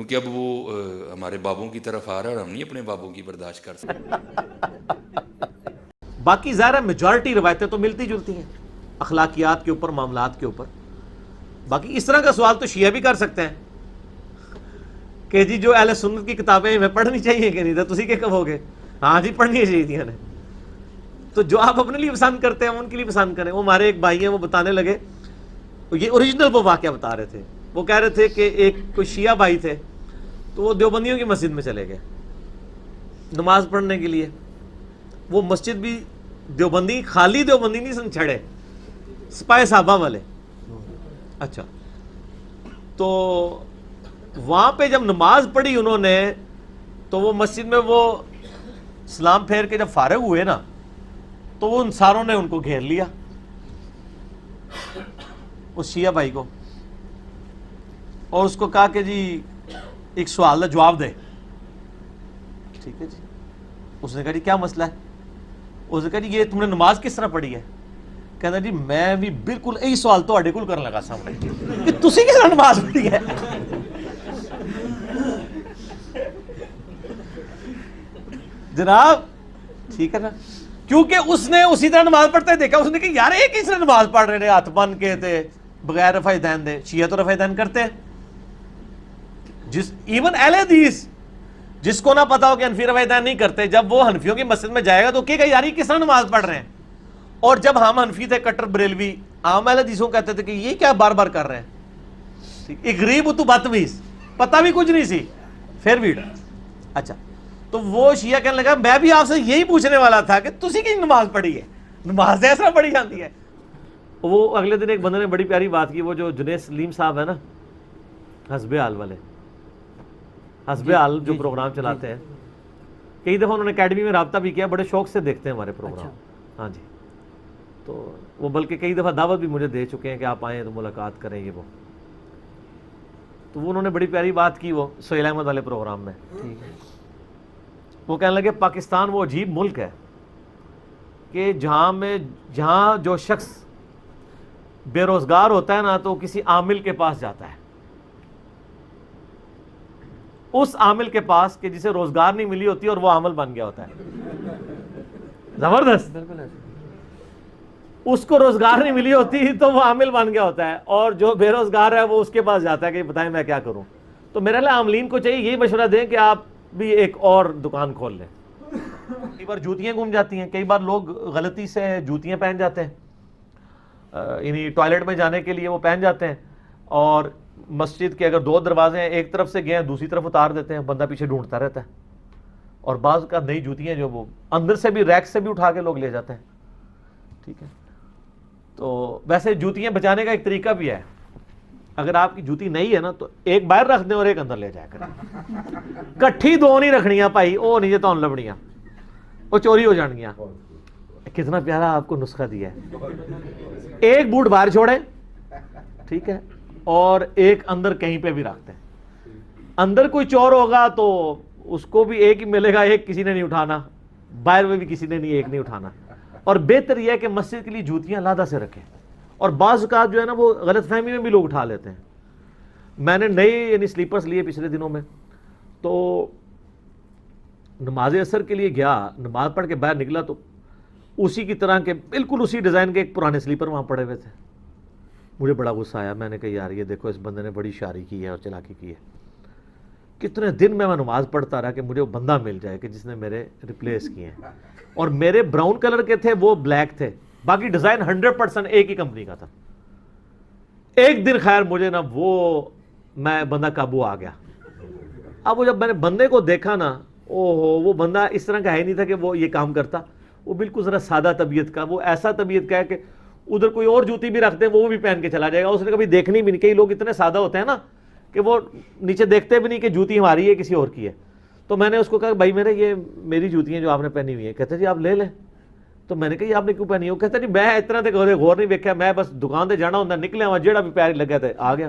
کیونکہ اب وہ ہمارے بابوں کی طرف آ رہا ہے اور ہم نہیں اپنے بابوں کی برداشت کر سکتے. باقی ظاہر ہے میجورٹی روایتیں تو ملتی جلتی ہیں اخلاقیات کے اوپر، معاملات کے اوپر. باقی اس طرح کا سوال تو شیعہ بھی کر سکتے ہیں کہ جی جو اہل سنت کی کتابیں ہمیں پڑھنی چاہیے کہ نہیں، تو تسی کیا کہو گے؟ ہاں جی پڑھنی چاہیے نے. تو جو آپ اپنے لیے پسند کرتے ہیں ان کے لیے پسند کریں. وہ ہمارے ایک بھائی ہیں، وہ بتانے لگے، یہ اوریجنل وہ واقعہ بتا رہے تھے. وہ کہہ رہے تھے کہ ایک کوئی شیعہ بھائی تھے، تو وہ دیوبندیوں کی مسجد میں چلے گئے نماز پڑھنے کے لیے. وہ مسجد بھی دیوبندی، خالی دیوبندی نہیں سن، چھڑے سپاہی صحابہ والے. اچھا، تو وہاں پہ جب نماز پڑھی انہوں نے، تو وہ مسجد میں وہ سلام پھیر کے جب فارغ ہوئے نا، تو وہ انصاروں نے ان کو گھیر لیا، اس شیعہ بھائی کو، اور اس کو کہا کہ جی ایک سوال ہے، جواب دے. ٹھیک ہے جی. اس نے کہا جی کیا مسئلہ ہے؟ اس نے کہا جی یہ تم نے نماز کس طرح پڑھی ہے؟ کہتا جی میں بھی بالکل یہی سوال تو اڈے کول کرنے لگا سامنے کہ تسی کس طرح نماز پڑھی ہے. جناب ٹھیک ہے نا، کیونکہ اس نے اسی طرح نماز پڑھتے دیکھا. اس نے کہا یار یہ کس طرح نماز پڑھ رہے ہیں ہاتھ بن کے تھے بغیر رفع دین دے. شیعہ تو رفع دین کرتے ہیں. جس ایون اہل حدیث جس کو نہ پتا ہو کہ حنفی رفع دین نہیں کرتے، جب وہ حنفیوں کی مسجد میں جائے گا تو کہے گا یار یہ کس طرح نماز پڑھ رہے ہیں. اور جب ہم حنفی تھے کٹر بریلوی، عام اہل حدیثوں کہتے تھے کہ یہ کیا بار بار کر رہے ہیں. ایک غریب تو بدتمیز، پتہ بھی کچھ نہیں سی پھر بھی. اچھا، تو وہ شیعہ کہنے لگا میں بھی آپ سے یہی پوچھنے والا تھا کہ تسی کی نماز پڑھی ہے، نماز ایسا پڑھی جاتی ہے. وہ اگلے دن ایک بندے نے بڑی پیاری بات کی، وہ جو جنید سلیم صاحب ہے نا، حسب حال والے، حسب حال جو پروگرام چلاتے ہیں، کئی دفعہ انہوں نے اکیڈمی میں رابطہ بھی کیا، بڑے شوق سے دیکھتے ہیں ہمارے پروگرام. ہاں جی، تو وہ بلکہ کئی دفعہ دعوت بھی مجھے دے چکے ہیں کہ آپ آئیں تو ملاقات کریں. یہ وہ تو انہوں نے بڑی پیاری بات کی وہ سہیل احمد والے پروگرام میں. وہ کہنے لگے پاکستان وہ عجیب ملک ہے کہ جہاں جو شخص بے روزگار ہوتا ہے نا، تو کسی عامل کے پاس جاتا ہے، اس عامل کے پاس کہ جسے روزگار نہیں ملی ہوتی اور وہ عامل بن گیا ہوتا ہے. زبردست. اس کو روزگار نہیں ملی ہوتی تو وہ عامل بن گیا ہوتا ہے، اور جو بے روزگار ہے وہ اس کے پاس جاتا ہے کہ بتائیں میں کیا کروں. تو میرے لیے عاملین کو چاہیے یہی مشورہ دیں کہ آپ بھی ایک اور دکان کھول لیں. کئی بار جوتیاں گم جاتی ہیں، کئی بار لوگ غلطی سے جوتیاں پہن جاتے ہیں، یعنی ٹوائلٹ میں جانے کے لیے وہ پہن جاتے ہیں، اور مسجد کے اگر 2 دروازے ہیں، ایک طرف سے گئے ہیں دوسری طرف اتار دیتے ہیں، بندہ پیچھے ڈھونڈتا رہتا ہے. اور بعض کا نئی جوتیاں جو وہ اندر سے بھی ریک سے بھی اٹھا کے لوگ لے جاتے ہیں. ٹھیک ہے، تو ویسے جوتیاں بچانے کا ایک طریقہ بھی ہے. اگر آپ کی جوتی نہیں ہے نا تو ایک باہر رکھ دیں اور ایک اندر لے جایا کریں. کٹھی 2 نہیں رکھنیاں بھائی، وہ نہیں تو لبنیاں، وہ چوری ہو جان گیا. کتنا پیارا آپ کو نسخہ دیا ہے. ایک بوٹ باہر چھوڑیں، ٹھیک ہے، اور ایک اندر کہیں پہ بھی رکھتے ہیں. اندر کوئی چور ہوگا تو اس کو بھی ایک ہی ملے گا، ایک کسی نے نہیں اٹھانا، باہر میں بھی کسی نے نہیں، ایک نہیں اٹھانا. اور بہتر یہ ہے کہ مسجد کے لیے جوتیاں علیحدہ سے رکھیں. اور بعض اوقات جو ہے نا وہ غلط فہمی میں بھی لوگ اٹھا لیتے ہیں. میں نے نئے یعنی سلیپرز لیے پچھلے دنوں میں، تو نماز عصر کے لیے گیا، نماز پڑھ کے باہر نکلا تو اسی کی طرح کے بالکل اسی ڈیزائن کے ایک پرانے سلیپر وہاں پڑے ہوئے تھے. مجھے بڑا غصہ آیا. میں نے کہا یار یہ دیکھو اس بندے نے بڑی شاعری کی ہے اور چلاکی کی ہے. کتنے دن میں نماز پڑھتا رہا کہ مجھے وہ بندہ مل جائے کہ جس نے میرے ریپلیس کیے ہیں. اور میرے براؤن کلر کے تھے، وہ بلیک تھے، باقی ڈیزائن 100% ایک ہی کمپنی کا تھا. ایک دن خیر مجھے نا میں بندہ قابو آ گیا. اب وہ جب میں نے بندے کو دیکھا نا، وہ بندہ اس طرح کا ہے نہیں تھا کہ وہ یہ کام کرتا. وہ بالکل ذرا سادہ طبیعت کا، وہ ایسا طبیعت کا ہے کہ ادھر کوئی اور جوتی بھی رکھتے ہیں وہ بھی پہن کے چلا جائے گا. اس نے کبھی دیکھنی بھی نہیں. کئی لوگ اتنے سادہ ہوتے ہیں نا کہ وہ نیچے دیکھتے بھی نہیں کہ جوتی ہماری ہے کسی اور کی ہے. تو میں نے اس کو کہا بھائی یہ میری جوتیاں جو آپ نے پہنی ہوئی ہیں. کہتے جی آپ لے لیں. تو میں نے کہا یہ آپ نے کیوں پہنی ہو؟ کہتا جی میں اتنا تے غور نہیں ویکھیا، میں بس دکان تے جانا ہوندا نکلیا ہوا جیڑا بھی پیر لگا تے آ گیا.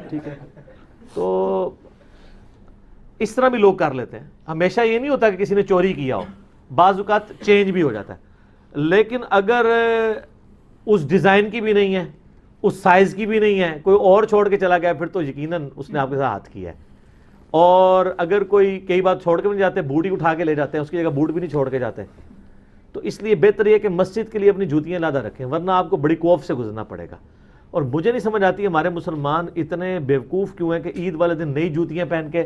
ٹھیک ہے، تو اس طرح بھی لوگ کر لیتے ہیں. ہمیشہ یہ نہیں ہوتا کہ کسی نے چوری کیا ہو، بعض اوقات چینج بھی ہو جاتا ہے. لیکن اگر اس ڈیزائن کی بھی نہیں ہے اس سائز کی بھی نہیں ہے, کوئی اور چھوڑ کے چلا گیا, پھر تو یقیناً اس نے آپ کے ساتھ ہاتھ کیا ہے. اور اگر کوئی کئی بات چھوڑ کے بھی نہیں جاتے, بوٹ ہی اٹھا کے لے جاتے ہیں, اس کی جگہ بوٹ بھی نہیں چھوڑ کے جاتے. تو اس لیے بہتر یہ کہ مسجد کے لیے اپنی جوتیاں لادہ رکھیں, ورنہ آپ کو بڑی کوف سے گزرنا پڑے گا. اور مجھے نہیں سمجھ آتی ہمارے مسلمان اتنے بیوقوف کیوں ہیں کہ عید والے دن نئی جوتیاں پہن کے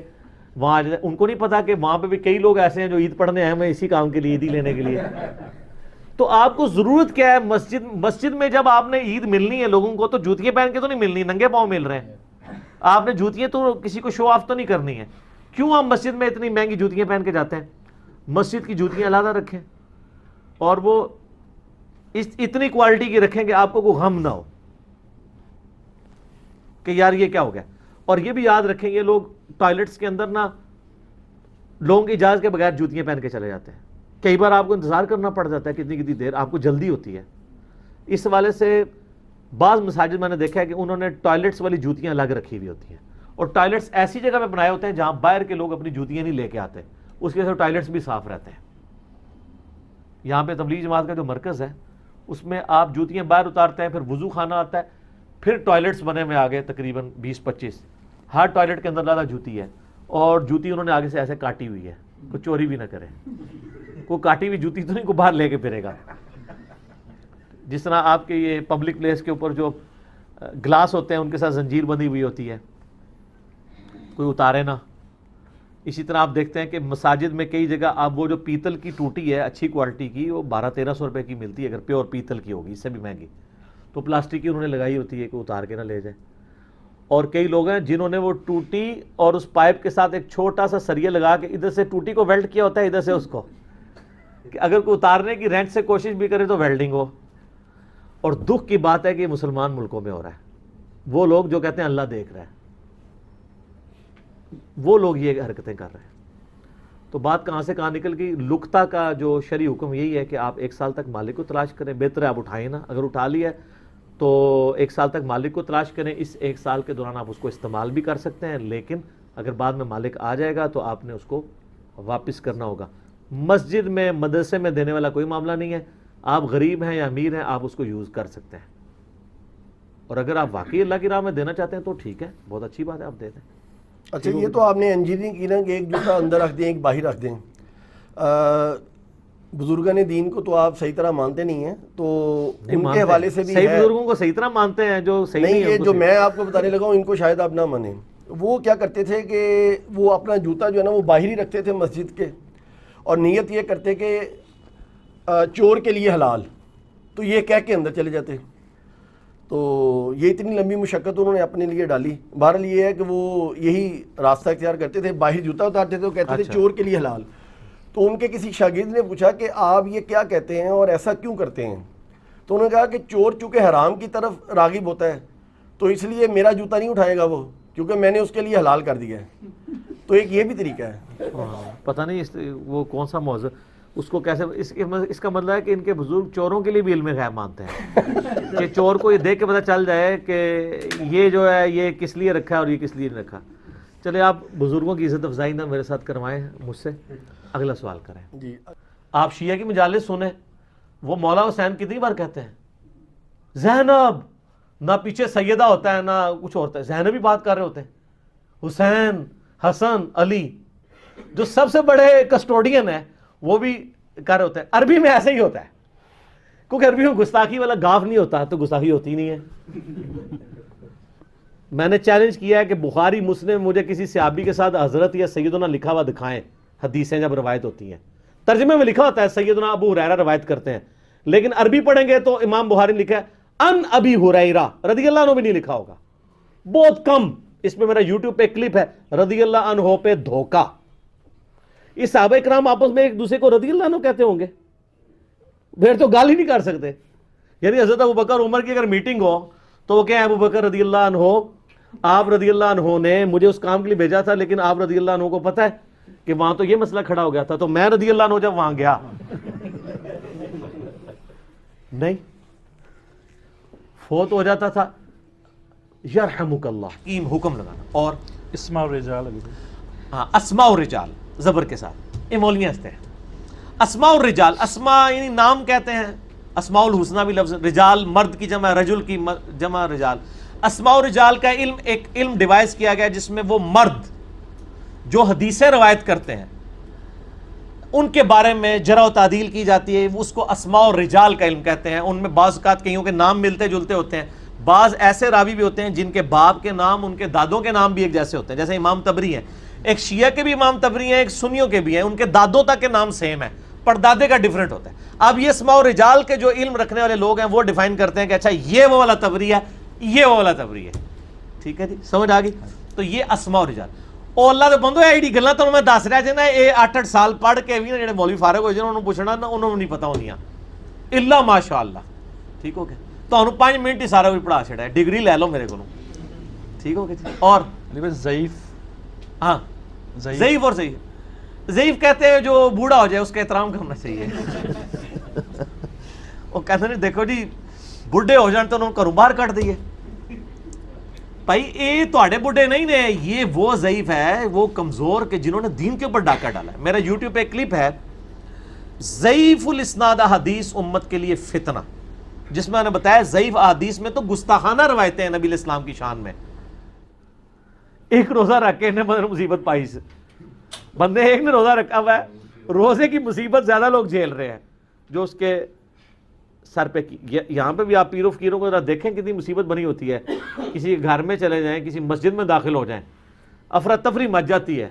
وہاں آ. ان کو نہیں پتا کہ وہاں پہ بھی کئی لوگ ایسے ہیں جو عید پڑھنے آئے ہیں اسی کام کے لیے, عید ہی لینے کے لیے. تو آپ کو ضرورت کیا ہے مسجد میں جب آپ نے عید ملنی ہے لوگوں کو, تو جوتیاں پہن کے تو نہیں ملنی, ننگے پاؤں مل رہے ہیں. آپ نے جوتیاں تو کسی کو شو آف تو نہیں کرنی ہے. کیوں ہم مسجد میں اتنی مہنگی جوتیاں پہن کے جاتے ہیں؟ مسجد کی جوتیاں علیحدہ رکھیں, اور وہ اتنی کوالٹی کی رکھیں کہ آپ کو کوئی غم نہ ہو کہ یار یہ کیا ہو گیا. اور یہ بھی یاد رکھیں, یہ لوگ ٹوائلٹس کے اندر نا لوگوں کی اجازت کے بغیر جوتیاں پہن کے چلے جاتے ہیں. کئی بار آپ کو انتظار کرنا پڑ جاتا ہے کتنی دیر, آپ کو جلدی ہوتی ہے. اس حوالے سے بعض مساجد میں نے دیکھا ہے کہ انہوں نے ٹوائلٹس والی جوتیاں الگ رکھی ہوئی ہوتی ہیں, اور ٹوائلٹس ایسی جگہ پہ بنائے ہوتے ہیں جہاں باہر کے لوگ اپنی جوتیاں نہیں لے کے آتے, اس کی وجہ سے ٹوائلٹس بھی صاف رہتے ہیں. یہاں پہ تبلیغ جماعت کا جو مرکز ہے اس میں آپ جوتیاں باہر اتارتے ہیں, پھر وضو خانہ آتا ہے, پھر ٹوائلٹس بنے میں آگے تقریباً 20-25, ہر ٹوائلٹ کے اندر زیادہ جوتی ہے, اور جوتی انہوں نے آگے سے ایسے کاٹی ہوئی ہے, کوئی چوری بھی نہ کرے. کوئی کاٹی ہوئی جوتی تو نہیں کوئی باہر لے کے پھرے گا. جس طرح آپ کے یہ پبلک پلیس کے اوپر جو گلاس ہوتے ہیں ان کے ساتھ زنجیر بندھی ہوئی ہوتی ہے, کوئی اتارے نہ. اسی طرح آپ دیکھتے ہیں کہ مساجد میں کئی جگہ آپ وہ جو پیتل کی ٹوٹی ہے اچھی کوالٹی کی, وہ 1200-1300 روپے کی ملتی ہے اگر پیور پیتل کی ہوگی, اس سے بھی مہنگی. تو پلاسٹک کی انہوں نے لگائی ہوتی ہے کہ اتار کے نہ لے جائیں. اور کئی لوگ ہیں جنہوں نے وہ ٹوٹی اور اس پائپ کے ساتھ ایک چھوٹا سا سریا لگا کے ادھر سے ٹوٹی کو ویلڈ کیا ہوتا ہے, ادھر سے اس کو, کہ اگر کوئی اتارنے کی رینٹ سے کوشش بھی کرے تو ویلڈنگ ہو. اور دکھ کی بات ہے کہ یہ مسلمان ملکوں میں ہو رہا ہے. وہ لوگ جو کہتے ہیں اللہ دیکھ رہا ہے, وہ لوگ یہ حرکتیں کر رہے ہیں. تو بات کہاں سے کہاں نکل گئی. لکتا کا جو شرعی حکم یہی ہے کہ آپ 1 سال تک مالک کو تلاش کریں. بہتر ہے آپ اٹھائیں نا, اگر اٹھا لیا ہے تو 1 سال تک مالک کو تلاش کریں. اس 1 سال کے دوران آپ اس کو استعمال بھی کر سکتے ہیں, لیکن اگر بعد میں مالک آ جائے گا تو آپ نے اس کو واپس کرنا ہوگا. مسجد میں مدرسے میں دینے والا کوئی معاملہ نہیں ہے. آپ غریب ہیں یا امیر ہیں, آپ اس کو یوز کر سکتے ہیں. اور اگر آپ واقعی اللہ کی راہ میں دینا چاہتے ہیں تو ٹھیک ہے, بہت اچھی بات ہے, آپ دے دیں. اچھا, یہ تو آپ نے انجینئرنگ کی نا کہ ایک جوتا اندر رکھ دیں ایک باہر رکھ دیں. بزرگان دین کو تو آپ صحیح طرح مانتے نہیں ہیں, تو ان کے حوالے سے بھی صحیح بزرگوں کو صحیح طرح مانتے ہیں, جو صحیح نہیں, یہ جو میں آپ کو بتانے لگا ہوں ان کو شاید آپ نہ مانیں. وہ کیا کرتے تھے کہ وہ اپنا جوتا جو ہے نا وہ باہر ہی رکھتے تھے مسجد کے, اور نیت یہ کرتے کہ چور کے لیے حلال, تو یہ کہہ کے اندر چلے جاتے. تو یہ اتنی لمبی مشقت انہوں نے اپنے لیے ڈالی. بہرحال یہ ہے کہ وہ یہی راستہ اختیار کرتے تھے, باہر جوتا اتارتے تھے, وہ کہتے تھے چور کے لیے حلال. تو ان کے کسی شاگرد نے پوچھا کہ آپ یہ کیا کہتے ہیں اور ایسا کیوں کرتے ہیں؟ تو انہوں نے کہا کہ چور چونکہ حرام کی طرف راغب ہوتا ہے تو اس لیے میرا جوتا نہیں اٹھائے گا وہ, کیونکہ میں نے اس کے لیے حلال کر دیا ہے. تو ایک یہ بھی طریقہ ہے. پتہ نہیں وہ کون سا موضوع, اس کو کیسے, اس کا مطلب ہے کہ ان کے بزرگ چوروں کے لیے بھی علم غیب مانتے ہیں کہ چور کو یہ دیکھ کے پتہ چل جائے کہ یہ جو ہے یہ کس لیے رکھا ہے اور یہ کس لیے نہیں رکھا. چلے آپ بزرگوں کی عزت افزائی نہ میرے ساتھ کروائیں مجھ سے. اگلا سوال کریں. جی, آپ شیعہ کی مجالس سنیں, وہ مولا حسین کتنی بار کہتے ہیں زینب, نہ پیچھے سیدہ ہوتا ہے نہ کچھ ہوتا ہے, زینب بھی بات کر رہے ہوتے ہیں. حسین, حسن, علی, جو سب سے بڑے کسٹوڈین ہیں وہ بھی کر رہے ہوتے ہیں. عربی میں ایسے ہی ہوتا ہے, کیونکہ عربی میں گستاخی والا گاف نہیں ہوتا تو گستاخی ہوتی نہیں ہے. میں نے چیلنج کیا ہے کہ بخاری مسلم مجھے کسی صحابی کے ساتھ حضرت یا سیدنا لکھا ہوا دکھائیں, حدیثیں جب روایت ہوتی ہیں. ترجمے میں لکھا ہوتا ہے سیدنا ابو ہریرہ روایت کرتے ہیں, لیکن عربی پڑھیں گے تو امام بخاری نے لکھا ہے ان ابی ہریرہ رضی اللہ عنہ بھی نہیں لکھا ہوگا, بہت کم. اس پہ میرا یوٹیوب پہ کلپ ہے, رضی اللہ عنہ پہ دھوکہ. یہ صحابہ کرام آپس میں ایک دوسرے کو رضی اللہ عنہ کہتے ہوں گے, پھر تو گال ہی نہیں کر سکتے. یعنی حضرت ابوبکر عمر کی اگر میٹنگ ہو تو وہ کہیں ابوبکر رضی اللہ عنہ, آپ رضی اللہ عنہ نے مجھے اس کام کے لیے بھیجا تھا, لیکن آپ رضی اللہ عنہ کو پتہ ہے کہ وہاں تو یہ مسئلہ کھڑا ہو گیا تھا, تو میں رضی اللہ عنہ جب وہاں گیا نہیں, فوت ہو جاتا تھا یرحمک اللہ, حکم لگانا. اور اسماء الرجال, ہاں اسماء الرجال زبر کے ساتھ, یہ مولویاں ہنستے ہیں. اسماء الرجال, اسماء یعنی نام کہتے ہیں, اسماء الحسنہ بھی لفظ رجال مرد کی جمع، رجل کی جمع رجال. اسماء الرجال کا علم ایک علم ڈیوائز کیا گیا جس میں وہ مرد جو حدیثیں روایت کرتے ہیں ان کے بارے میں جرح و تعدیل کی جاتی ہے، اس کو اسماء الرجال کا علم کہتے ہیں. ان میں بعض اوقات کئیوں کے نام ملتے جلتے ہوتے ہیں، بعض ایسے راوی بھی ہوتے ہیں جن کے باپ کے نام ان کے دادوں کے نام بھی ایک جیسے ہوتے ہیں، جیسے امام تبری ہیں، ایک شیعہ کے بھی امام تبری ہیں، ایک سنیوں کے بھی ہیں، ان کے دادوں تک کے نام سیم ہیں، پردادے کا ڈیفرنٹ ہوتا ہے. اب یہ اسماء الرجال کے جو علم رکھنے والے لوگ ہیں وہ ڈیفائن کرتے ہیں کہ اچھا یہ وہ والا تبری ہے، یہ وہ والا تبری ہے. ٹھیک ہے جی، سمجھ آ گئی. تو یہ اسماء الرجال. اور اللہ دے بندو ایڈی گلاں تانوں میں دس رہا جے نا، اے 8-8 سال پڑھ کے بھی نا جڑے مولوی فارغ ہو جان انہوں پوچھنا نا انہوں نہیں پتہ ہوندیاں الا ماشاءاللہ. ٹھیک ہو گیا، تانوں 5 منٹ ہی سارا کچھ پڑھا چھڑا ہے، ڈگری لے لو میرے کولوں. ٹھیک ہو گیا جی. اور ضعیف، ہاں ضعیف اور صحیح. ضعیف کہتے ہیں جو بوڑھا ہو جائے اس کا احترام کرنا چاہیے. وہ کہتے ہیں دیکھو جی بڈھے ہو جان تو انہوں گھروں باہر کٹ دئیے. بھائی اے تواڈے بڈھے نہیں نے، یہ وہ ضعیف ہے، وہ کمزور کہ جنہوں نے دین کے اوپر ڈاکہ ڈالا ہے. میرا یوٹیوب پہ ایک کلپ ہے ضعیف الاسناد حدیث امت کے لیے فتنہ، جس میں نے بتایا ضعیف احادیث میں تو گستاخانہ روایتیں ہیں نبی الاسلام کی شان میں. ایک روزہ رکھ کے انہیں مصیبت پائی سے بندے ایک نے روزہ رکھا ہوا ہے، روزے کی مصیبت زیادہ لوگ جھیل رہے ہیں جو اس کے سر پہ کی. یہاں پہ بھی آپ پیرو فقیروں کو ذرا دیکھیں کتنی مصیبت بنی ہوتی ہے. کسی گھر میں چلے جائیں، کسی مسجد میں داخل ہو جائیں، افراتفری مچ جاتی ہے.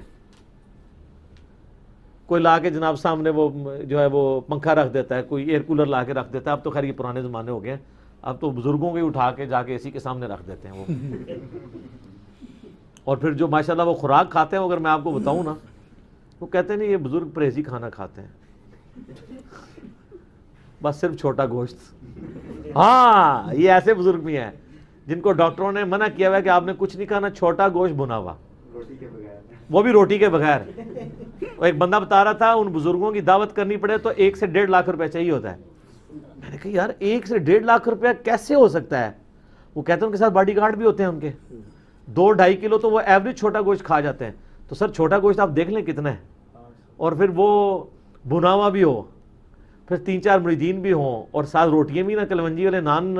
کوئی لا کے جناب سامنے وہ جو ہے وہ پنکھا رکھ دیتا ہے، کوئی ایئر کولر لا کے رکھ دیتا ہے. اب تو خیر یہ پرانے زمانے ہو گئے ہیں، اب تو بزرگوں کے اٹھا کے جا کے اے سی کے سامنے رکھ دیتے ہیں وہ. اور پھر جو ماشاءاللہ وہ خوراک کھاتے ہیں، اگر میں آپ کو بتاؤں نا، وہ کہتے ہیں نہیں یہ بزرگ پرہیزی کھانا کھاتے ہیں، بس صرف چھوٹا گوشت. ہاں یہ ایسے بزرگ بھی ہیں جن کو ڈاکٹروں نے منع کیا ہوا ہے کہ آپ نے کچھ نہیں کھانا، چھوٹا گوشت بنا ہوا، وہ بھی روٹی کے بغیر. ایک بندہ بتا رہا تھا ان بزرگوں کی دعوت کرنی پڑے تو 1 سے 1.5 لاکھ روپے چاہیے ہوتا ہے. میں نے کہا یار 1 سے 1.5 لاکھ روپے کیسے ہو سکتا ہے؟ وہ کہتے ہیں ان کے ساتھ باڈی گارڈ بھی ہوتے ہیں ان کے، 2-2.5 کلو تو وہ ایوریج چھوٹا گوشت کھا جاتے ہیں. تو سر چھوٹا گوشت آپ دیکھ لیں کتنا ہے، اور پھر وہ بنا ہوا بھی ہو، پھر 3-4 مریدین بھی ہوں، اور ساتھ روٹیاں بھی نہ کلونجی والے نان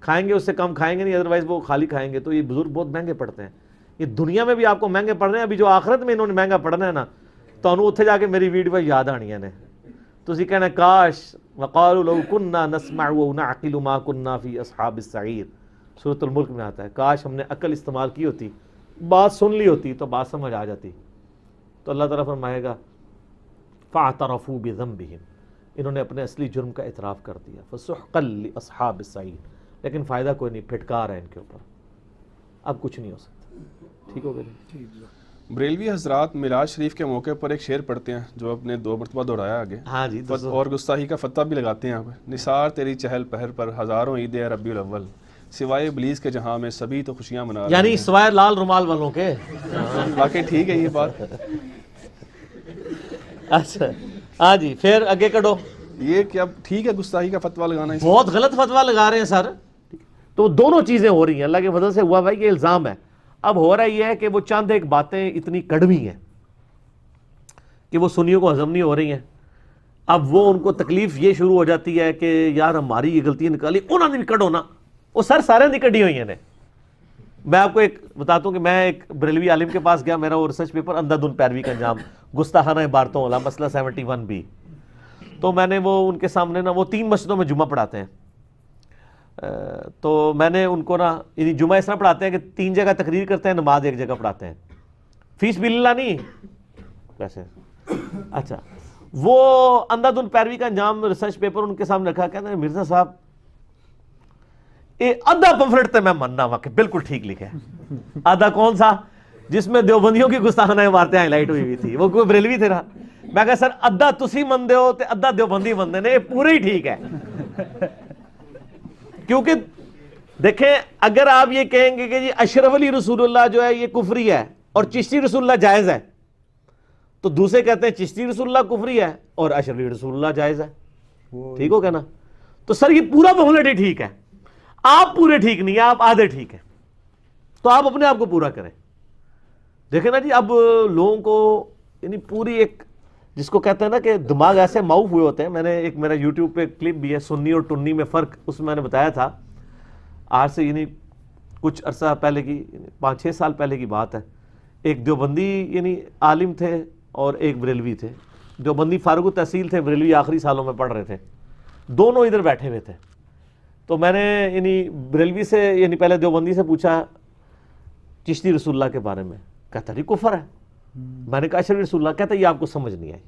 کھائیں گے، اس سے کم کھائیں گے نہیں، ادروائز وہ خالی کھائیں گے. تو یہ بزرگ بہت مہنگے پڑتے ہیں. یہ دنیا میں بھی آپ کو مہنگے پڑ رہے ہیں، ابھی جو آخرت میں انہوں نے مہنگا پڑنا ہے نا، تو انہوں اتھے جا کے میری ویڈیو یاد آنی ہے. تو اسی کہنا کاش وقالوا لو كنا نسمع ونعقل ما كنا في اصحاب السعير، سورۃ الملک میں آتا ہے، کاش ہم نے عقل استعمال کی ہوتی، بات سن لی ہوتی تو بات سمجھ آ جاتی. تو اللہ تعالیٰ فرمائے گا فاعترفوا بذنبهم، انہوں نے اپنے اصلی جرم کا اعتراف کر دیا. فسحقا لاصحاب السعیر، لیکن فائدہ کوئی نہیں، پھٹکار ہے ان کے اوپر، اب کچھ نہیں ہو سکتا. ٹھیک ہو گیا. بریلوی حضرات میلاد شریف کے موقع پر ایک شعر پڑھتے ہیں جو اپنے 2 مرتبہ دہرایا آگے. ہاں جی، اور گستاخی کا فتویٰ بھی لگاتے ہیں. آپ نثار تیری چہل پہل پر ہزاروں عید ربیع الاول، سوائے ابلیس کے جہاں میں سبھی تو خوشیاں منا رہے ہیں. یعنی سوائے لال رومال والوں کے. واقعی ٹھیک ہے یہ بات. اچھا ہاں جی، پھر آگے کٹو. یہ کیا ٹھیک ہے گستاخی کا فتویٰ لگانا؟ بہت غلط فتویٰ لگا رہے ہیں سر. تو دونوں چیزیں ہو رہی ہیں، اللہ کے فضل سے ہوا بھائی، یہ الزام ہے. اب ہو رہا یہ ہے کہ وہ چند ایک باتیں اتنی کڑوی ہیں کہ وہ سنیوں کو ہضم نہیں ہو رہی ہیں. اب وہ ان کو تکلیف یہ شروع ہو جاتی ہے کہ یار ہماری یہ غلطی نکالی، انہوں نے بھی کڈو نا. وہ سر سارے نہیں کڈی ہوئی ہیں. میں آپ کو ایک بتاتا ہوں کہ میں ایک بریلوی عالم کے پاس گیا، میرا وہ ریسرچ پیپر اندھادھند پیروی کا انجام گستاخانہ عبارتوں والا مسئلہ 71B. تو میں نے وہ ان کے سامنے نا، وہ 3 مسجدوں میں جمعہ پڑھاتے ہیں، تو میں نے ان کو نا یعنی جمعہ اس طرح پڑھاتے ہیں کہ 3 جگہ تقریر کرتے ہیں، نماز 1 جگہ پڑھاتے ہیں، فیس باللہ نہیں ویسے. اچھا وہ اندھادھند پیروی کا انجام ریسرچ پیپر ان کے سامنے رکھا، کہتے ہیں مرزا صاحب آدھا پمفلٹ تے میں مننا وا کہ بالکل ٹھیک لکھے. آدھا کون سا؟ جس میں دیوبندیوں کی گستاخانہ عبارتیں ہائی لائٹ ہوئی تھی، وہ کوئی بریلوی تھے نا. میں کہا سر ادھا تسی مندے ہو تے ادھا دیوبندی مندے نے، یہ پورے ہی ٹھیک ہے. کیونکہ دیکھیں اگر آپ یہ کہیں گے کہ جی اشرف علی رسول اللہ جو ہے یہ کفری ہے اور چشتی رسول اللہ جائز ہے، تو دوسرے کہتے ہیں چشتی رسول اللہ کفری ہے اور اشرف علی رسول اللہ جائز ہے. ٹھیک ہو گیا نا؟ تو سر یہ پورا پمفلٹ ہی ٹھیک ہے، آپ پورے ٹھیک نہیں ہیں، آپ آدھے ٹھیک ہیں. تو آپ اپنے آپ کو پورا کریں. دیکھیں نا جی اب لوگوں کو یعنی پوری ایک جس کو کہتے ہیں نا کہ دماغ ایسے معاف ہوئے ہوتے ہیں. میں نے ایک میرا یوٹیوب پہ کلپ بھی ہے سنی اور ٹنی میں فرق, اس میں میں نے بتایا تھا آج سے یعنی کچھ عرصہ پہلے کی 5-6 سال پہلے کی بات ہے. ایک دیوبندی یعنی عالم تھے اور ایک بریلوی تھے. دیوبندی فارغ التحصیل تھے, بریلوی آخری سالوں میں پڑھ رہے تھے, دونوں ادھر بیٹھے ہوئے تھے. تو میں نے یعنی بریلوی سے یعنی پہلے دیوبندی سے پوچھا چشتی رسول اللہ کے بارے میں, کہتا جی کفر ہے. میں نے کہا اشرف رسول اللہ, کہتا یہ آپ کو سمجھ نہیں آئی.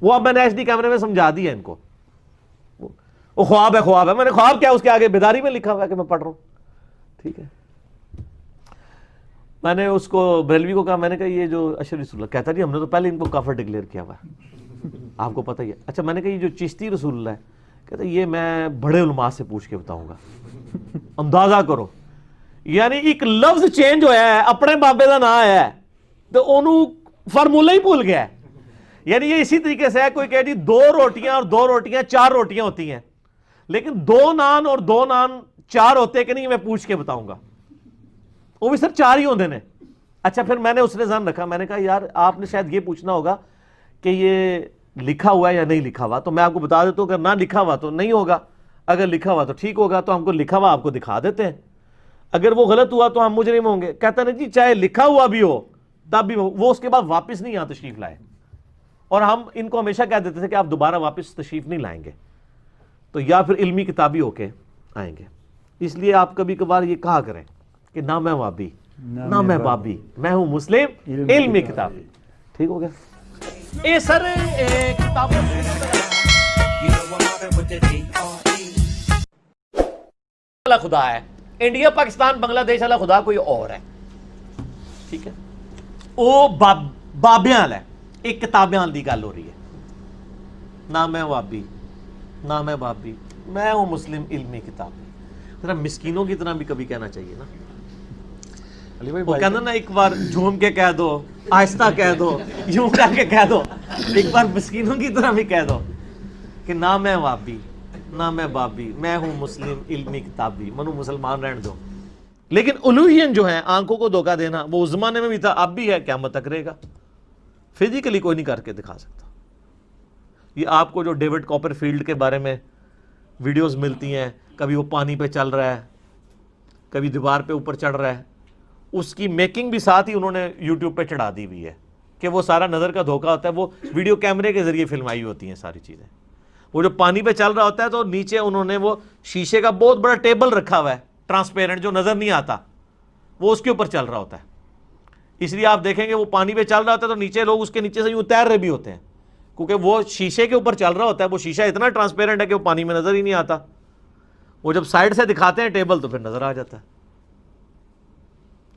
وہ اب میں نے ایچ ڈی کیمرے میں سمجھا دیا ان کو, وہ خواب ہے خواب ہے. میں نے خواب کیا, اس کے آگے بیداری میں لکھا ہوا ہے کہ میں پڑھ رہا ہوں. ٹھیک ہے, میں نے اس کو بریلوی کو کہا, میں نے کہا یہ جو اشرف رسول اللہ, کہتا جی ہم نے تو پہلے ان کو کافر ڈکلیئر کیا ہوا ہے, آپ کو پتہ ہی ہے. اچھا میں نے کہا یہ جو چشتی رسول اللہ ہے, کہتا یہ میں بڑے علماء سے پوچھ کے بتاؤں گا. اندازہ کرو, یعنی ایک لفظ چینج ہوا ہے, اپنے بابے کا نام آیا ہے تو انہوں فارمولہ ہی بھول گیا ہے. یعنی یہ اسی طریقے سے ہے, کوئی کہہ جی 2 روٹیاں اور 2 روٹیاں 4 روٹیاں ہوتی ہیں, لیکن 2 نان اور 2 نان 4 ہوتے کہ نہیں, میں پوچھ کے بتاؤں گا. وہ بھی صرف 4 ہی ہوتے ہیں. اچھا پھر میں نے اس نے ذہن رکھا, میں نے کہا یار آپ نے شاید یہ پوچھنا ہوگا کہ یہ لکھا ہوا ہے یا نہیں لکھا ہوا. تو میں آپ کو بتا دیتا ہوں اگر نہ لکھا ہوا تو نہیں ہوگا, اگر لکھا ہوا تو ٹھیک ہوگا. تو ہم کو لکھا ہوا آپ کو دکھا دیتے ہیں, اگر وہ غلط ہوا تو ہم مجرم ہوں گے. کہتا نہیں جی چاہے لکھا ہوا بھی ہو تب بھی وہ اس کے بعد واپس نہیں یہاں تشریف لائے, اور ہم ان کو ہمیشہ کہہ دیتے تھے کہ آپ دوبارہ واپس تشریف نہیں لائیں گے, تو یا پھر علمی کتابی ہو کے آئیں گے. اس لیے آپ کبھی کبھار یہ کہا کریں کہ نہ میں وابی نہ میں بابی, میں ہوں مسلم علمی کتابی. ٹھیک ہو گیا. اے سر کتابوں والا خدا ہے, انڈیا پاکستان بنگلہ دیش والا خدا کوئی اور ہے. ٹھیک ہے, وہ بابیاں والا ہے, ایک کتابیں والی گل ہو رہی ہے. نہ میں وابی نہ میں بابی, میں ہوں مسلم علمی کتابی. ذرا مسکینوں کی طرح بھی کبھی کہنا چاہیے نا. وہ کہنا نا ایک بار جھوم کے کہہ دو, آہستہ کہہ دو, یوں کر کے کہہ دو, ایک بار مسکینوں کی طرح بھی کہہ دو کہ نہ میں وابی نہ میں بابی, میں ہوں مسلم علمی کتابی. منو مسلمان رہن دو. لیکن الوہین جو ہے, آنکھوں کو دھوکہ دینا, وہ اس زمانے میں بھی تھا, اب بھی ہے, قیامت تک رہے گا. فزیکلی کوئی نہیں کر کے دکھا سکتا. یہ آپ کو جو ڈیوڈ کاپر فیلڈ کے بارے میں ویڈیوز ملتی ہیں, کبھی وہ پانی پہ چل رہا ہے, کبھی دیوار پہ اوپر چڑھ رہا ہے, اس کی میکنگ بھی ساتھ ہی انہوں نے یوٹیوب پہ چڑھا دی ہوئی ہے کہ وہ سارا نظر کا دھوکہ ہوتا ہے. وہ ویڈیو کیمرے کے ذریعے فلمائی ہوتی ہیں ساری چیزیں. وہ جو پانی پہ چل رہا ہوتا ہے تو نیچے انہوں نے وہ شیشے کا بہت بڑا ٹیبل رکھا ہوا ہے, ٹرانسپیرنٹ, جو نظر نہیں آتا, وہ اس کے اوپر چل رہا ہوتا ہے. اس لیے آپ دیکھیں گے وہ پانی پہ چل رہا ہوتا ہے تو نیچے لوگ اس کے نیچے سے یوں تیر رہے بھی ہوتے ہیں, کیونکہ وہ شیشے کے اوپر چل رہا ہوتا ہے. وہ شیشہ اتنا ٹرانسپیرنٹ ہے کہ وہ پانی میں نظر ہی نہیں آتا. وہ جب سائڈ سے دکھاتے ہیں ٹیبل تو پھر نظر آ جاتا ہے.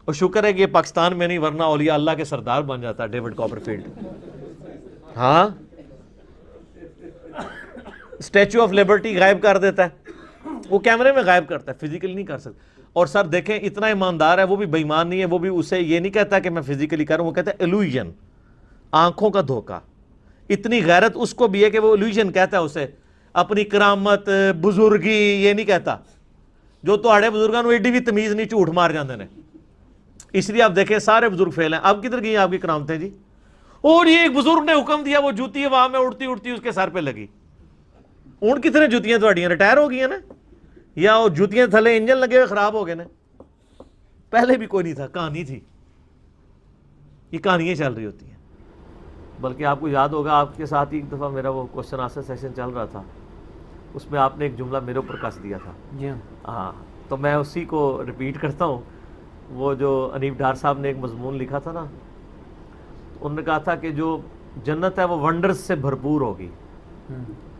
اور شکر ہے کہ یہ پاکستان میں نہیں, ورنہ اولیاء اللہ کے سردار بن جاتا ہے ڈیوڈ کاپر فیلڈ. ہاں, اسٹیچو آف لبرٹی غائب کر دیتا ہے, وہ کیمرے میں غائب کرتا ہے, فزیکلی نہیں کر سکتا. اور سر دیکھیں اتنا ایماندار ہے, وہ بھی بے ایمان نہیں ہے, وہ بھی اسے یہ نہیں کہتا کہ میں فزیکلی کروں, وہ کہتا ہے ایلوژن, آنکھوں کا دھوکہ. اتنی غیرت اس کو بھی ہے کہ وہ ایلوژن کہتا ہے اسے, اپنی کرامت بزرگی یہ نہیں کہتا. جو تہاڑے بزرگاں نوں ایڈی بھی تمیز نہیں, جھوٹ مار جاندے نے. اس لیے آپ دیکھیں سارے بزرگ فیل ہیں. اب کدھر گئی آپ کی کرامتیں جی؟ اور یہ ایک بزرگ نے حکم دیا, وہ جوتی وہاں میں اڑتی اڑتی اس کے سر پہ لگی. اون کتنے جوتیاں تھوڑیاں ریٹائر ہو گئی ہیں نا, یا وہ جوتیاں تھلے انجن لگے ہوئے خراب ہو گئے نا. پہلے بھی کوئی نہیں تھا, کہانی تھی. یہ کہانیاں چل رہی ہوتی ہیں. بلکہ آپ کو یاد ہوگا, آپ کے ساتھ ہی ایک دفعہ میرا وہ کوشچن آنسر سیشن چل رہا تھا, اس میں آپ نے ایک جملہ میرے اوپر کس دیا تھا. جی ہاں, تو میں اسی کو ریپیٹ کرتا ہوں. وہ جو انیف ڈار صاحب نے ایک مضمون لکھا تھا نا, انہوں نے کہا تھا کہ جو جنت ہے وہ ونڈرز سے بھرپور ہوگی.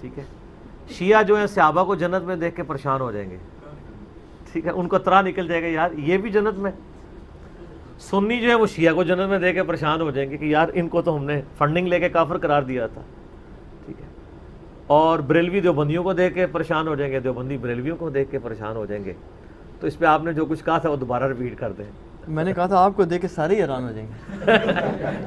ٹھیک ہے, شیعہ جو ہیں صحابہ کو جنت میں دیکھ کے پریشان ہو جائیں گے. ٹھیک ہے, ان کو اطراء نکل جائے گا یار یہ بھی جنت میں. سنی جو ہے وہ شیعہ کو جنت میں دیکھ کے پریشان ہو جائیں گے کہ یار ان کو تو ہم نے فنڈنگ لے کے کافر قرار دیا تھا. ٹھیک ہے, اور بریلوی دیوبندیوں کو دیکھ کے پریشان ہو جائیں گے, دیوبندی بریلویوں کو دیکھ کے پریشان ہو جائیں گے. تو اس پہ آپ نے جو کچھ کہا تھا وہ دوبارہ ریپیٹ کر دیں. میں نے کہا تھا آپ کو دیکھ کے سارے ہی حیران ہو جائیں گے.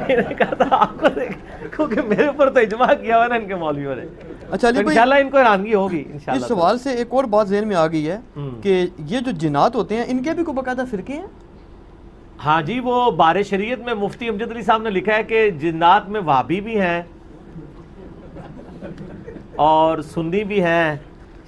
میں نے کہا تھا آپ کو دیکھ, کیونکہ میرے اوپر تو اجماع کیا ہوا نا ان کے مولویوں نے. اچھا علی بھائی, انشاءاللہ ان کو حیرانگی ہوگی انشاءاللہ. اس سوال سے ایک اور بات ذہن میں آ گئی ہے کہ یہ جو جنات ہوتے ہیں ان کے بھی کوئی باقاعدہ فرقے ہیں؟ ہاں جی, وہ بار شریعت میں مفتی امجد علی صاحب نے لکھا ہے کہ جنات میں وہابی بھی ہیں اور سنی بھی ہیں،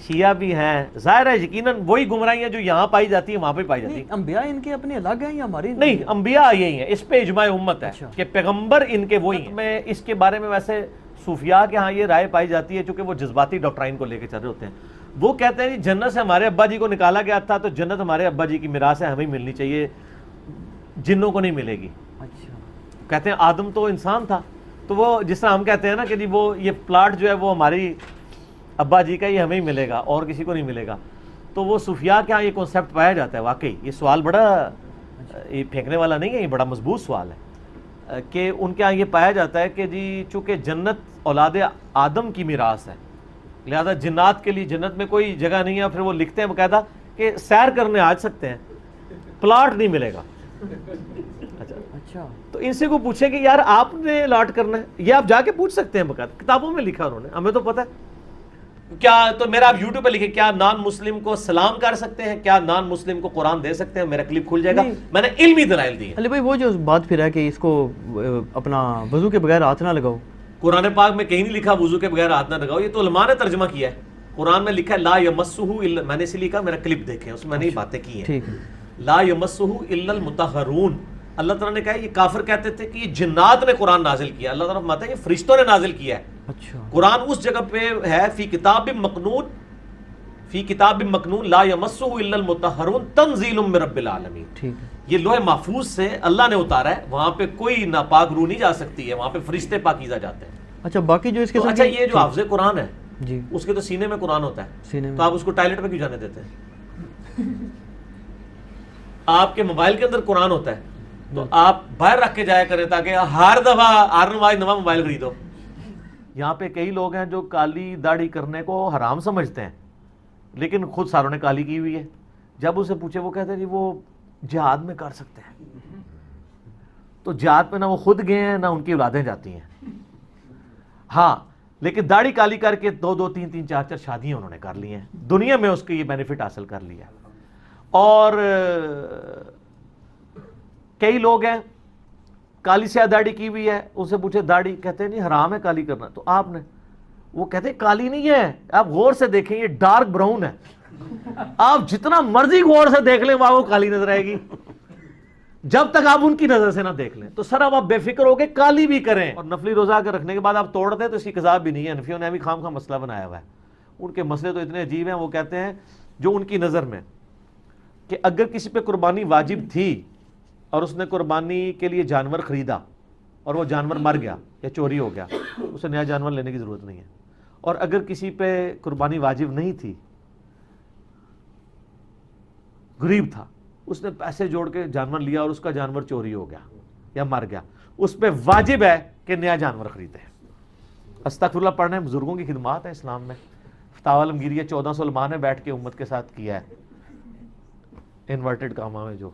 شیعہ بھی ہیں. ظاہر ہے یقیناً وہی گمراہیاں جو یہاں پائی جاتی ہیں وہاں پہ پائی جاتی ہیں. انبیاء ان کے اپنے الگ ہیں یا ہماری؟ نہیں، انبیاء یہی ہیں، اس پہ اجماع امت ہے کہ پیغمبر ان کے وہی ہیں. میں اس کے بارے میں ویسے صوفیاء کے ہاں یہ رائے پائی جاتی ہے، چونکہ وہ جذباتی ڈاکٹرائن کو لے کے چل رہے ہوتے ہیں. وہ کہتے ہیں جی جنت سے ہمارے ابا جی کو نکالا گیا تھا تو جنت ہمارے ابا جی کی میراث ہے، ہمیں ملنی چاہیے، جنوں کو نہیں ملے گی. اچھا. کہتے ہیں آدم تو انسان تھا، تو وہ جس طرح ہم کہتے ہیں نا کہ جی وہ یہ پلاٹ جو ہے وہ ہماری ابا جی کا، یہ ہمیں ہی ملے گا اور کسی کو نہیں ملے گا. تو وہ صوفیاء کے ہاں یہ کنسیپٹ پایا جاتا ہے. واقعی یہ سوال بڑا یہ پھینکنے والا نہیں ہے، یہ بڑا مضبوط سوال ہے کہ ان کے ہاں یہ پایا جاتا ہے کہ جی چونکہ جنت اولاد آدم کی میراث ہے، لہذا جنات کے لیے جنت میں کوئی جگہ نہیں ہے. پھر وہ لکھتے ہیں باقاعدہ کہ سیر کرنے آ سکتے ہیں، پلاٹ نہیں ملے گا. اچھا. تو ان سے کو پوچھے کہ یار آپ نے الاٹ کرنا ہے، یہ آپ جا کے پوچھ سکتے ہیں، باقاعدہ کتابوں میں لکھا انہوں نے، ہمیں تو پتہ ہے. کیا تو میرا آپ یوٹیوب پہ لکھے کیا نان مسلم کو سلام کر سکتے ہیں، کیا نان مسلم کو قرآن دے سکتے ہیں، میرا کلپ کھل جائے گا. میں نے علمی دلائل دی ہیں. علی بھائی وہ جو بات پھر ہے کہ اس کو اپنا وضو کے بغیر ہاتھ نہ لگاؤ، قرآن پاک میں کہیں نہیں لکھا وضو کے بغیر ہاتھ نہ لگاؤ، یہ تو علماء نے ترجمہ کیا ہے. قرآن میں لکھا ہے لا یمسہ الا، میں نے اسی لکھا، میرا کلپ دیکھیں اس میں میں نے یہ باتیں کی ہیں. ٹھیک ہے. لا یمسہ الا المطہرون. اللہ تعالیٰ نے کہا یہ کافر کہتے تھے کہ یہ جنات نے قرآن نازل کیا، اللہ تعالیٰ فرماتا ہے یہ فرشتوں نے نازل کیا ہے. اچھا. قرآن اس جگہ پہ ہے فی کتاب مکنون، فی کتاب مکنون لا یمسہ الا المطہرون تنزیل من رب العالمین. ٹھیک ہے. یہ لوح محفوظ سے اللہ نے اتارا ہے، وہاں پہ کوئی ناپاک روح نہیں جا سکتی ہے، وہاں پہ فرشتے پاکیزہ جاتے ہیں. اچھا باقی جو اس کے اچھا یہ جو حافظ قرآن ہے جی اس کے تو سینے میں قرآن ہوتا ہے، سینے میں، تو آپ اس کو ٹائلٹ پہ کیوں جانے دیتے ہیں؟ آپ کے موبائل کے اندر قرآن ہوتا ہے تو آپ باہر رکھ کے جایا کریں تاکہ ہر دفعہ ہر نواز موبائل خریدو. یہاں پہ کئی لوگ ہیں جو کالی داڑھی کرنے کو حرام سمجھتے ہیں لیکن خود ساروں نے کالی کی ہوئی ہے. جب اسے پوچھے وہ کہتے ہیں جی وہ جہاد میں کر سکتے ہیں. تو جہاد پہ نہ وہ خود گئے ہیں نہ ان کی اولادیں جاتی ہیں. ہاں لیکن داڑھی کالی کر کے 2 3 3 4 4 شادیاں انہوں نے کر لی ہیں، دنیا میں اس کے یہ بینیفٹ حاصل کر لیا. اور کئی لوگ ہیں کالی سیاہ داڑھی کی ہوئی ہے، ان سے پوچھے داڑھی، کہتے ہیں نہیں حرام ہے کالی کرنا. تو آپ نے، وہ کہتے ہیں کالی نہیں ہے، آپ غور سے دیکھیں یہ ڈارک براؤن ہے، آپ جتنا مرضی غور سے دیکھ لیں وہ کالی نظر آئے گی جب تک آپ ان کی نظر سے نہ دیکھ لیں. تو سر اب آپ بے فکر ہو کے کالی بھی کریں، اور نفلی روزہ اگر رکھنے کے بعد آپ توڑ دیں تو اس کی قضا بھی نہیں ہے. حنفیوں نے بھی خام خام مسئلہ بنایا ہوا ہے. ان کے مسئلے تو اتنے عجیب ہیں، وہ کہتے ہیں جو ان کی نظر میں کہ اگر کسی پہ قربانی واجب تھی اور اس نے قربانی کے لیے جانور خریدا اور وہ جانور مر گیا یا چوری ہو گیا، اسے نیا جانور لینے کی ضرورت نہیں ہے. اور اگر کسی پہ قربانی واجب نہیں تھی، غریب تھا، اس نے پیسے جوڑ کے جانور لیا اور اس کا جانور چوری ہو گیا یا مر گیا، اس پہ واجب ہے کہ نیا جانور خریدے. استغفراللہ پڑھنے بزرگوں کی خدمات ہے اسلام میں. فتاوی عالمگیریہ 1400 علماء نے بیٹھ کے امت کے ساتھ کیا ہے انورٹڈ کامہ میں. جو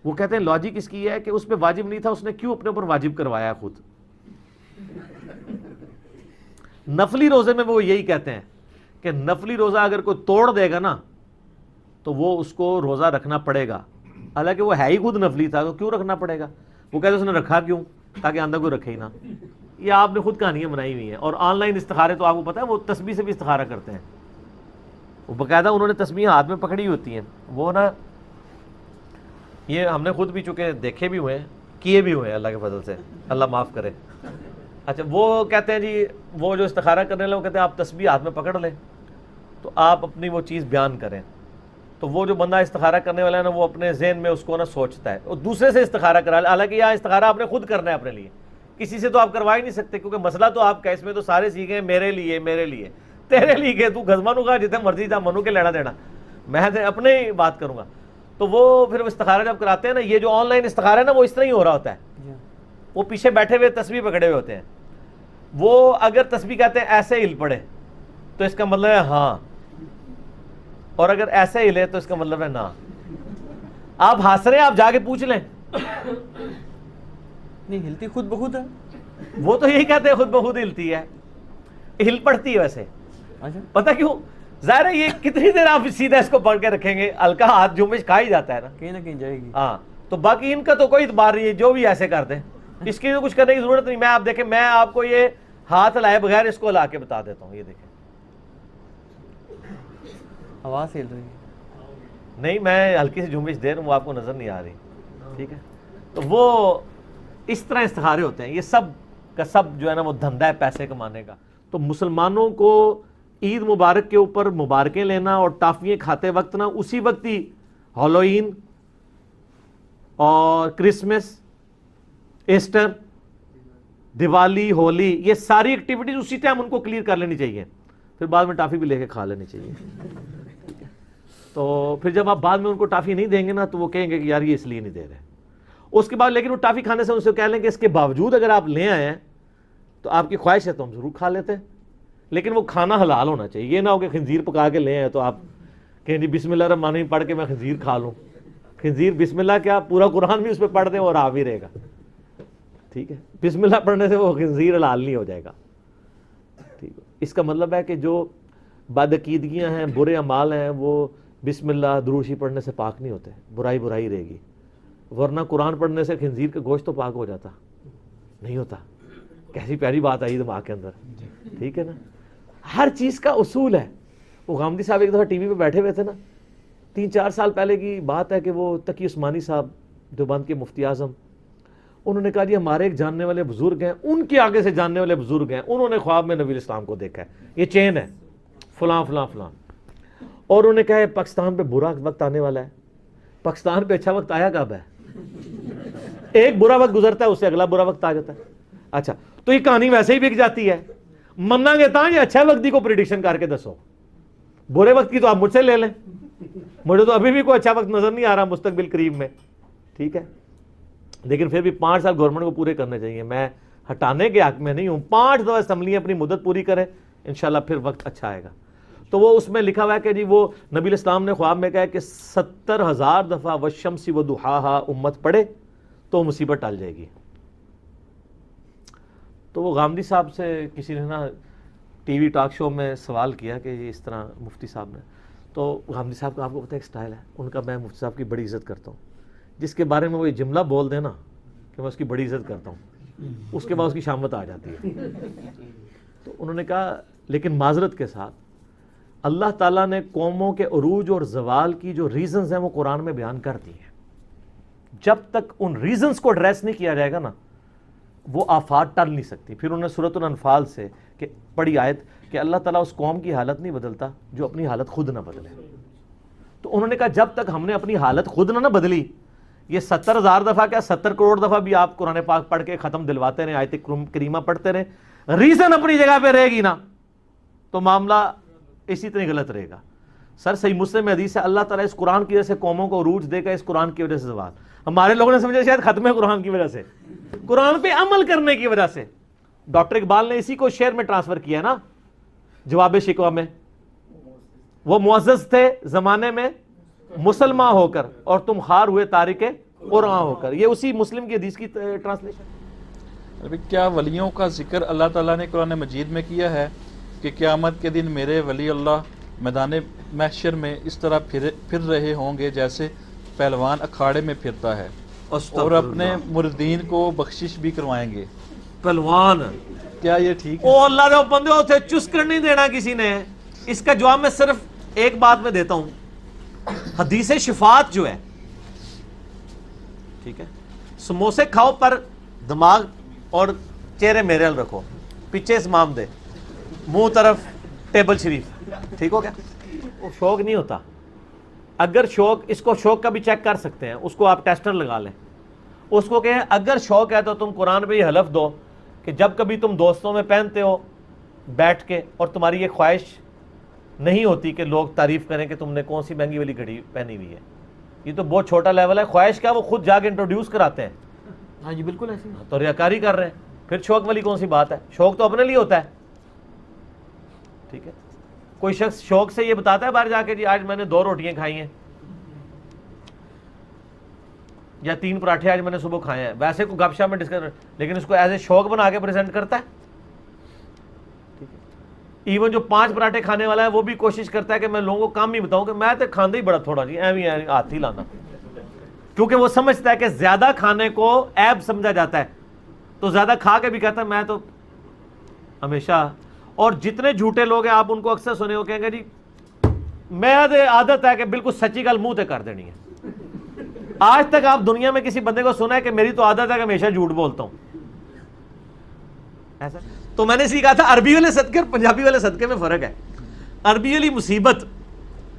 وہ کہتے ہیں لاجک اس کی ہے کہ اس پہ واجب نہیں تھا، اس نے کیوں اپنے اوپر واجب کروایا خود. نفلی روزے میں وہ یہی کہتے ہیں کہ نفلی روزہ اگر کوئی توڑ دے گا نا تو وہ اس کو روزہ رکھنا پڑے گا، حالانکہ وہ ہے ہی خود نفلی تھا تو کیوں رکھنا پڑے گا. وہ کہتے ہیں اس نے رکھا کیوں، تاکہ اندر کوئی رکھے ہی نہ. یہ آپ نے خود کہانیاں بنائی ہوئی ہیں. اور آن لائن استخارے تو آپ کو پتہ ہے وہ تسبیح سے بھی استخارہ کرتے ہیں، وہ باقاعدہ انہوں نے تسبیح ہاتھ میں پکڑی ہوتی ہیں. وہ نا یہ ہم نے خود بھی چونکہ دیکھے بھی ہوئے ہیں، کیے بھی ہوئے ہیں اللہ کے فضل سے، اللہ معاف کرے. اچھا وہ کہتے ہیں جی وہ جو استخارہ کرنے والے وہ کہتے ہیں آپ تسبیح ہاتھ میں پکڑ لیں تو آپ اپنی وہ چیز بیان کریں. تو وہ جو بندہ استخارہ کرنے والا ہے نا وہ اپنے ذہن میں اس کو نا سوچتا ہے اور دوسرے سے استخارہ کرا لے. حالانکہ یہاں استخارہ آپ نے خود کرنا ہے اپنے لیے، کسی سے تو آپ کروا ہی نہیں سکتے کیونکہ مسئلہ تو آپ کا اس میں تو سارے سیکھے ہیں میرے لیے تیرے لیے، تو گزمانوں کا جتنے مرضی تھا منو کے لینا دینا، میں اپنے ہی بات کروں گا. تو وہ پھر استخارہ جب کراتے ہیں نا، یہ جو آن لائن استخارہ ہے نا وہ اس طرح ہی ہو رہا ہوتا ہے. وہ پیچھے بیٹھے ہوئے تسبیح پکڑے ہوئے ہوتے ہیں، وہ اگر تسبیح کہتے ہیں ایسے ہل پڑے تو اس کا مطلب ہے ہاں، اور اگر ایسے ہلے تو اس کا مطلب ہے نہ. آپ ہنس رہے ہیں، آپ جا کے پوچھ لیں. نہیں ہلتی خود بخود ہے، وہ تو یہی کہتے ہیں خود بخود ہلتی ہے، ہل پڑتی ہے ویسے. پتہ کیوں؟ ظاہر ہے یہ کتنی دیر آپ سیدھا اس کو پکڑ کے رکھیں گے، ہلکا ہاتھ جمش کھا ہی جاتا ہے نا، کہیں نہ کہیں جائے گی. ہاں تو باقی ان کا تو کوئی اعتبار نہیں ہے، جو بھی ایسے کر دیں اس کی تو کچھ کرنے کی ضرورت نہیں. میں آپ دیکھیں، میں آپ کو یہ ہاتھ لائے بغیر اس کو لا کے بتا دیتا ہوں. یہ دیکھیں, آواز ہل رہی ہے. نہیں میں ہلکی سی جھومش دے رہا ہوں, وہ آپ کو نظر نہیں آ رہی. ٹھیک ہے, تو وہ اس طرح استخارے ہوتے ہیں. یہ سب کا سب جو ہے نا وہ دھندا ہے پیسے کمانے کا. تو مسلمانوں کو عید مبارک کے اوپر مبارکیں لینا اور ٹافیاں کھاتے وقت نا اسی وقت ہی ہالوئین اور کرسمس, ایسٹر, دیوالی, ہولی, یہ ساری ایکٹیویٹیز اسی ٹائم ان کو کلیئر کر لینی چاہیے, پھر بعد میں ٹافی بھی لے کے کھا لینی چاہیے. تو پھر جب آپ بعد میں ان کو ٹافی نہیں دیں گے نا تو وہ کہیں گے کہ یار یہ اس لیے نہیں دے رہے. اس کے بعد لیکن وہ ٹافی کھانے سے ان سے کہہ لیں کہ اس کے باوجود اگر آپ لے آئے ہیں تو آپ کی خواہش ہے تو ہم ضرور کھا لیتے ہیں, لیکن وہ کھانا حلال ہونا چاہیے. یہ نہ ہو کہ خنزیر پکا کے لے آئے تو آپ کہیں جی بسم اللہ الرحمن الرحیم پڑھ کے میں خنزیر کھا لوں. خنزیر بسم اللہ کیا پورا قرآن بھی اس پہ پڑھ دیں اور آ بھی رہے گا. ٹھیک ہے, بسم اللہ پڑھنے سے وہ خنزیر حلال نہیں ہو جائے گا. ٹھیک ہے, اس کا مطلب ہے کہ جو بدعقیدگیاں ہیں, برے اعمال ہیں, وہ بسم اللہ دروشی پڑھنے سے پاک نہیں ہوتے. برائی برائی رہے گی, ورنہ قرآن پڑھنے سے خنزیر کا گوشت تو پاک ہو جاتا نہیں ہوتا. کیسی پیاری بات آئی دماغ کے اندر. ٹھیک ہے نا, ہر چیز کا اصول ہے. وہ غامدی صاحب ایک دفعہ ٹی وی پہ بیٹھے ہوئے تھے نا, 3-4 سال پہلے کی بات ہے کہ وہ تقی عثمانی صاحب دیوبند کے مفتی اعظم, انہوں نے کہا جی ہمارے ایک جاننے والے بزرگ ہیں, ان کے آگے سے جاننے والے بزرگ ہیں, انہوں نے خواب میں نبی الاسلام کو دیکھا ہے, یہ چین ہے فلاں فلاں فلاں. اور انہوں نے کہا پاکستان پہ برا وقت آنے والا ہے. پاکستان پہ اچھا وقت آیا کب ہے؟ ایک برا وقت گزرتا ہے اس سے اگلا برا وقت آ جاتا ہے. اچھا تو یہ کہانی ویسے ہی بک جاتی ہے. مننا گے تا یہ اچھا وقت کو پریڈکشن کر کے دسو, برے وقت کی تو آپ مجھ سے لے لیں. مجھے تو ابھی بھی کوئی اچھا وقت نظر نہیں آ رہا مستقبل قریب میں. ٹھیک ہے, لیکن پھر بھی 5 سال گورنمنٹ کو پورے کرنے چاہیے. میں ہٹانے کے حق میں نہیں ہوں, 5 دفعہ اسمبلیاں اپنی مدت پوری کریں, انشاءاللہ پھر وقت اچھا آئے گا. تو وہ اس میں لکھا ہوا ہے کہ جی وہ نبی الاسلام نے خواب میں کہا کہ 70,000 دفعہ والشمس وضحاہا امت پڑھے تو مصیبت ٹال جائے گی. تو وہ غامدی صاحب سے کسی نے نا ٹی وی ٹاک شو میں سوال کیا کہ یہ اس طرح مفتی صاحب نے, تو غامدی صاحب کا آپ کو پتہ ہے ایک سٹائل ہے ان کا, میں مفتی صاحب کی بڑی عزت کرتا ہوں. جس کے بارے میں وہ یہ جملہ بول دیں نا کہ میں اس کی بڑی عزت کرتا ہوں, اس کے بعد اس کی شامت آ جاتی ہے. تو انہوں نے کہا لیکن معذرت کے ساتھ اللہ تعالیٰ نے قوموں کے عروج اور زوال کی جو ریزنز ہیں وہ قرآن میں بیان کر دی ہیں. جب تک ان ریزنز کو ایڈریس نہیں کیا جائے گا نا وہ آفات ٹل نہیں سکتی. پھر انہوں نے سورۃ الانفال سے کہ پڑھی آیت کہ اللہ تعالیٰ اس قوم کی حالت نہیں بدلتا جو اپنی حالت خود نہ بدلے. تو انہوں نے کہا جب تک ہم نے اپنی حالت خود نہ بدلی, یہ 70,000 دفعہ کیا 70 کروڑ دفعہ بھی آپ قرآن پاک پڑھ کے ختم دلواتے رہے, آیت کریمہ پڑھتے رہے, ریزن اپنی جگہ پہ رہے گی نا تو معاملہ اسی طرح غلط رہے گا. سر صحیح مسلم میں حدیث ہے اللہ تعالیٰ اس قرآن کی وجہ سے قوموں کو عروج دے گا, اس قرآن کی وجہ سے زوال. ہمارے لوگوں نے سمجھا شاید ختم ہے قرآن کی وجہ سے, قرآن پہ عمل کرنے کی وجہ سے. ڈاکٹر اقبال نے اسی کو شعر میں ٹرانسفر کیا نا جواب شکوہ میں, وہ معزز تھے زمانے میں مسلمان ہو کر اور تم خار ہوئے تارک قرآن ہو کر. یہ اسی مسلم کی حدیث کی ٹرانسلیشن. ابھی کیا ولیوں کا ذکر اللہ تعالیٰ نے قرآن مجید میں کیا ہے کہ قیامت کے دن میرے ولی اللہ میدان محشر میں اس طرح پھر رہے ہوں گے جیسے پہلوان اکھاڑے میں پھرتا ہے, اور اپنے مردین کو بخشش بھی کروائیں گے. پہلوان کیا یہ ٹھیک ہے؟ او اللہ نے بندے اسے چس کر نہیں دینا کسی نے. اس کا جواب میں صرف ایک بات میں دیتا ہوں, حدیث شفاعت جو ہے, ٹھیک ہے, سموسے کھاؤ پر دماغ اور چہرے میرے حل رکھو, پیچھے اسمام دے, منہ طرف ٹیبل شریف, ٹھیک ہو گیا. وہ شوق نہیں ہوتا. اگر شوق, اس کو شوق کا بھی چیک کر سکتے ہیں, اس کو آپ ٹیسٹر لگا لیں, اس کو کہیں اگر شوق ہے تو تم قرآن پہ یہ حلف دو کہ جب کبھی تم دوستوں میں پہنتے ہو بیٹھ کے اور تمہاری یہ خواہش نہیں ہوتی کہ لوگ تعریف کریں کہ تم نے کون سی مہنگی والی گھڑی پہنی ہوئی ہے, یہ تو بہت چھوٹا لیول ہے. خواہش کیا, وہ خود جا کے انٹروڈیوس کراتے ہیں. ہاں جی بالکل ایسے. تو ریاکاری کر رہے ہیں, پھر شوق والی کون سی بات ہے؟ شوق تو اپنے لیے ہوتا ہے. ٹھیک ہے, کوئی شخص شوق سے یہ بتاتا ہے باہر جا کے جی آج میں نے 2 روٹیاں کھائی ہیں یا 3 پراٹھے آج میں نے صبح کھائے ہیں, ویسے کوئی گپ شپ میں ڈسکس, لیکن اس کو ایز اے شوق بنا کے پریزنٹ کرتا ہے. ٹھیک ہے, ایون جو 5 پراٹھے کھانے والا ہے وہ بھی کوشش کرتا ہے کہ میں لوگوں کو کام ہی بتاؤں کہ میں تو کھاندہ ہی بڑا تھوڑا جی ایویں ہاتھ ہی لانا, کیونکہ وہ سمجھتا ہے کہ زیادہ کھانے کو عیب سمجھا جاتا ہے, تو زیادہ کھا کے بھی کہتا ہے میں تو ہمیشہ. اور جتنے جھوٹے لوگ ہیں آپ ان کو اکثر سنے ہو کہیں گے جی میں عادت ہے کہ بالکل سچی گل منہ تے کر دینی ہے. آج تک آپ دنیا میں کسی بندے کو سنا ہے کہ میری تو عادت ہے کہ ہمیشہ جھوٹ بولتا ہوں؟ ایسا تو میں نے سیکھا تھا عربی والے صدقے اور پنجابی والے صدقے میں فرق ہے. عربی والی مصیبت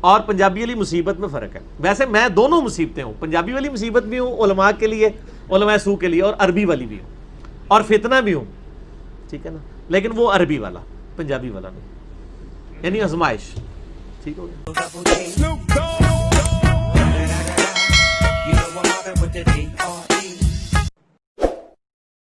اور پنجابی والی مصیبت میں فرق ہے. ویسے میں دونوں مصیبتیں ہوں, پنجابی والی مصیبت بھی ہوں علماء کے لیے, علماء سو کے لیے, اور عربی والی بھی ہوں, اور فتنہ بھی ہوں, ٹھیک ہے نا, لیکن وہ عربی والا, پنجابی والا نہیں, یعنی آزمائش. ٹھیک ہو گیا. You know I'm mobbing with the D.R.E.